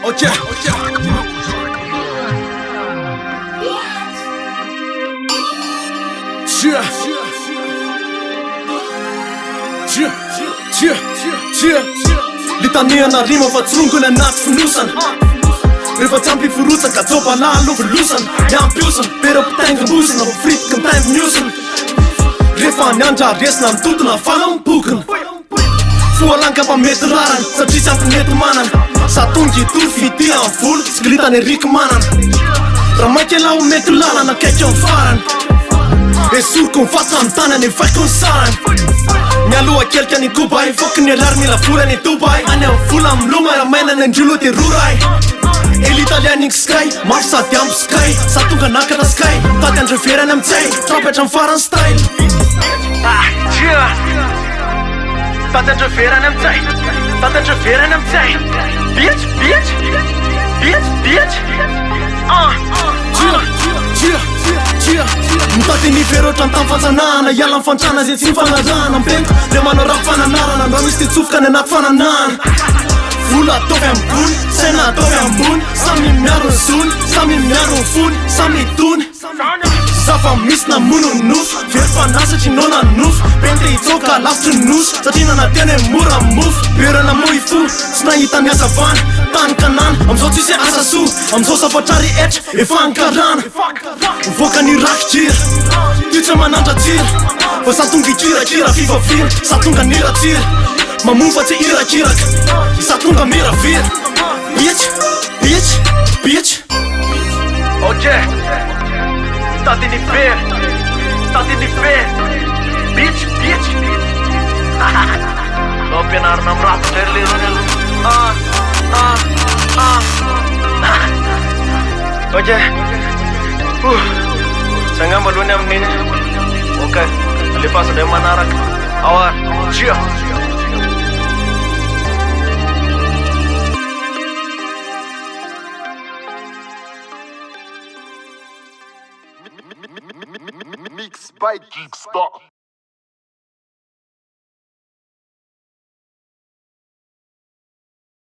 Ok. Litaniana rima fa tsongony anaty finosana. Rehefa tsy ampy firotsaka jobalahy lovolosana. Miampiosana peram-pitaingam-bosana fritiky mitaimby miosana. Rehefa niandra resina mitotona fana mibokona. Foalanka mba mety rarana satria tsy ampy mety manana. Satongy tofy ity amin'ny volo sy gritany eriky manana. Raha mankelaho mety lalana akaiky amin'ny farany. Esoriko mifatsa amin'ny tanany evaiko ny sarany. Mialoha kelika ny Dubai foky ny alary mila vola ny Dubai. Any amin'ny vola miloma raha maina ny andrilo de roray. Elitalianik sky mafy sady ampy sky. Satonga nakana sky tady andreverany amintsay trapatra amin'ny farany style. Tady andreverany amintsay. Tady andreverany amintsay. Bitch, bitch, bitch, bitch. Mitady niverotra ny tamin'ny fanjanahana. Iala amin'ny fantrana zay tsy nifanarahana. Mipento le manao raha fananarana. Ndra misy ty tsofoka ny anaty fananahana. Vola ataovy ambony, saina ataovy ambony. Samy miaro ny zony, samy miaro ny fony, samy tony. Zafa misy namono ny nofo, very fanasatry nona ny nofo. Pente hitsoka lavitry ny nosy, satria nanateny mora mofo. Berana moy fo, tsy nahita ny azavana. Tany kanana, amizao tsisy asa so. Amizao safatrary etra, efa ankarana. Voaka ny rakijira, titra manandra jira. Fa satonga ikirakira fifavira, satonga niratsira. Mamofa tsy irakiraka, satonga miravira. Bitch, bitch, bitch. Ok, tady ny ver, tady ny ver. Bitch, bitch. Lo ampianarina amin'ny rapitra ery le rony Ok. Zay ngamba aloha ny amin'iny. Ok, alefaso ndray manaraka. Aoara, tsia. Mix by Geekstar.